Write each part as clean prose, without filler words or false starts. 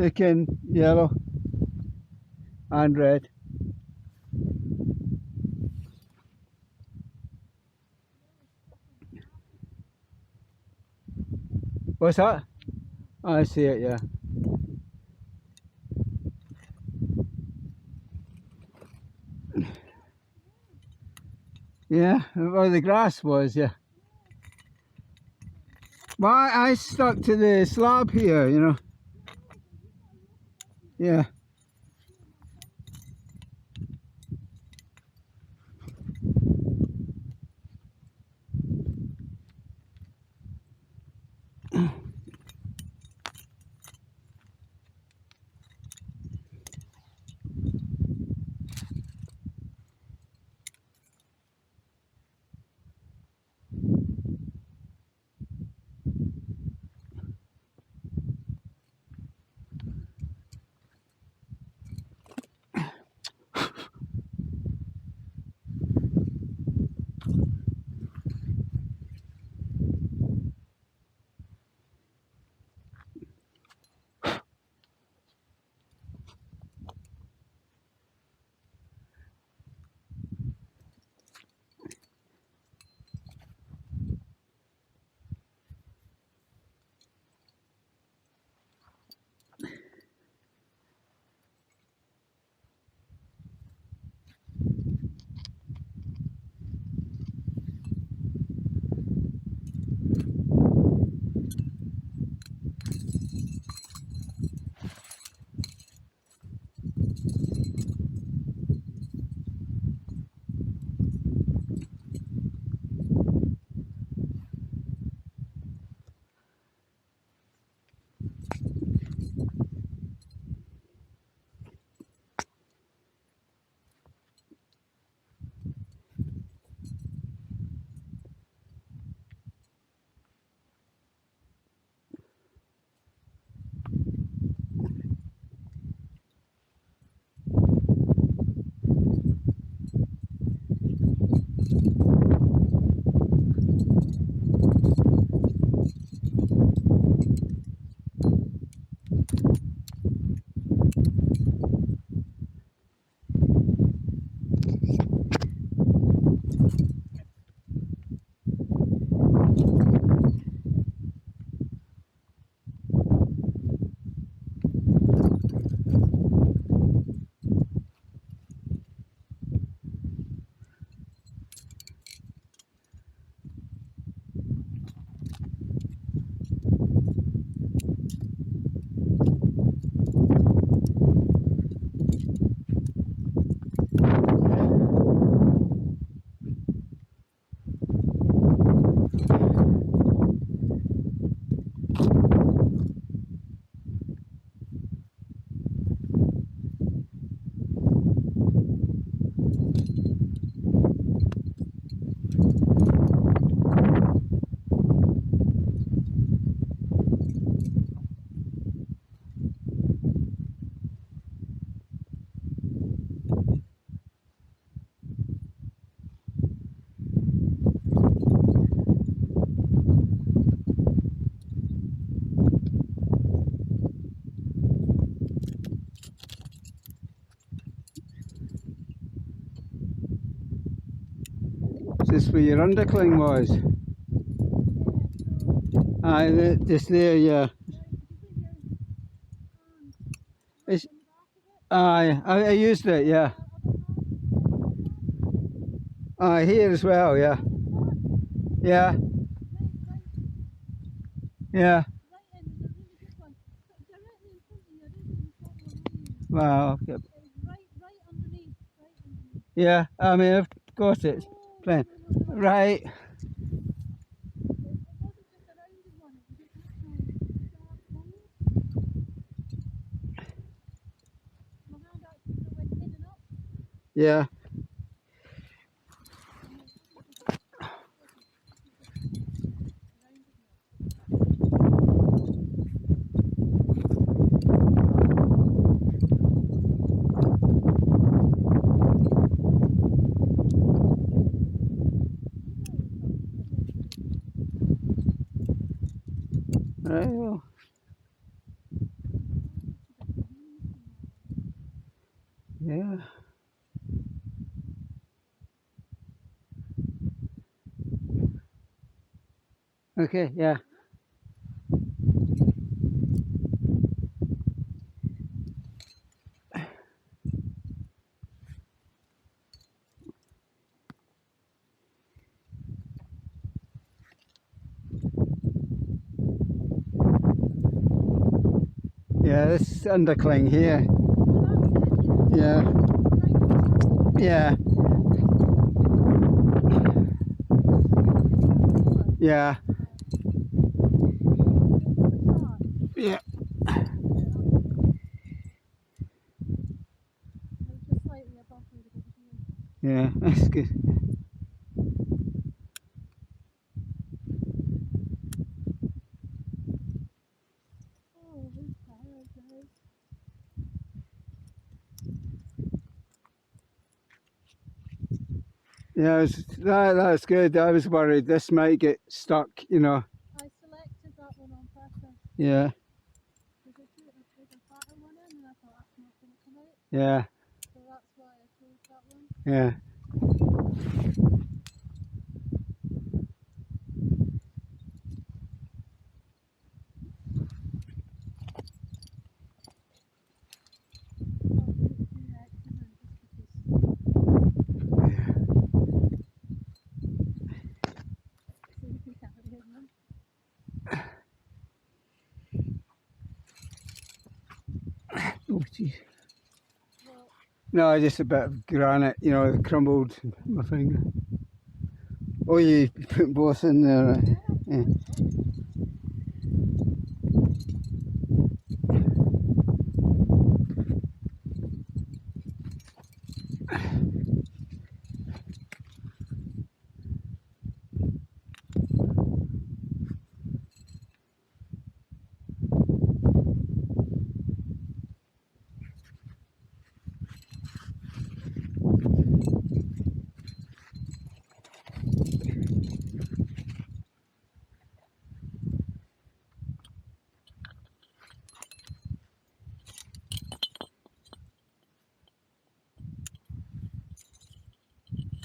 taking yellow and red. What's that? I see it, yeah. Yeah, where the grass was, yeah. Well, I stuck to the slab here, you know. Yeah. Is this where your undercling was? Aye, just there, yeah. It's, aye, I used it, yeah. Aye, here as well, yeah. Yeah. Yeah. Wow. Okay. Yeah, I mean, of course it's plain. Right. Yeah. Right. Well. Yeah. Okay, yeah. Yeah, this undercling here. Yeah. Yeah. Yeah. Yeah. Yeah, that's good. Yeah, that's good. I was worried this might get stuck, you know. I selected that one on purpose. Yeah. Because I put a fatter one in and I thought that's not going to come out. Yeah. So that's why I chose that one. Yeah. Oh, jeez. No, just a bit of granite, you know, crumbled my finger. Oh, you put both in there, right? Yeah.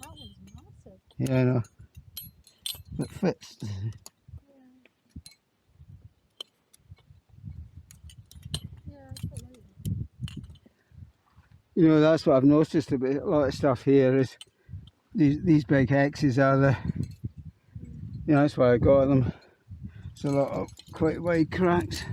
That one's massive. Yeah, I know. It fits. You know, that's what I've noticed about a lot of stuff here is these big hexes are the, you know, that's why I got them. It's a lot of quite wide cracks.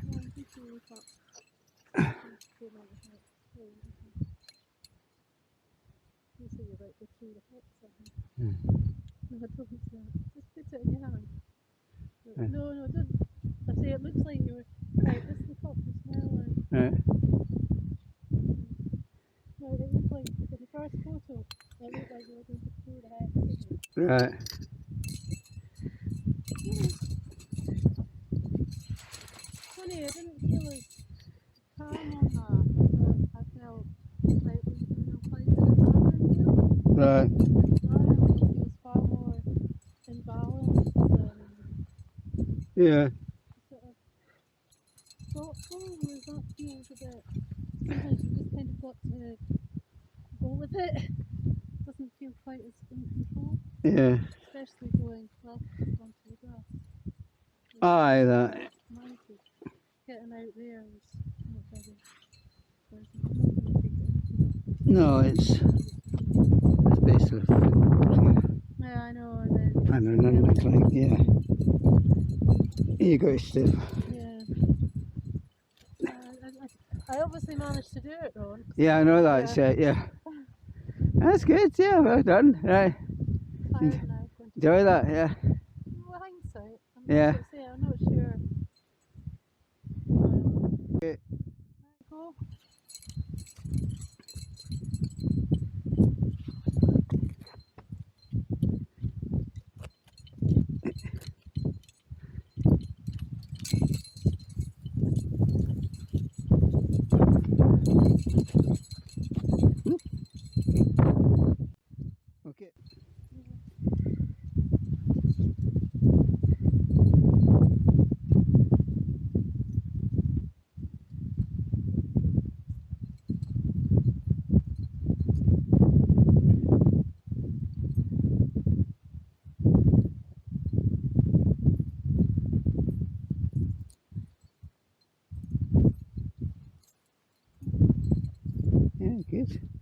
Just put it in your hand. No, don't. I say it looks like you were. Right, this is the top you smell like. Right. No, it looked like in the first photo, it looked like you were going to throw the head. Right. Funny, I didn't feel as calm on that. But I felt like when you were climbing the garden hill. Right. The garden hill feels far more in balance and Yeah. sort of thoughtful, whereas that feels a bit. Sometimes you just kind of got to go with it. Doesn't feel quite as in control. Yeah. Especially going left onto the grass. Aye, that. Getting out there was not very pleasant. No, it's basically. Yeah, I know, and then. And an undercling, yeah. You go, Steve. Yeah. I obviously managed to do it, Ron. Yeah, I know that's it, yeah. That's good, yeah, well done. Right. Enjoy that, yeah. Well, hindsight. Yeah. I'm not sure. Okay. Go. Okay. right.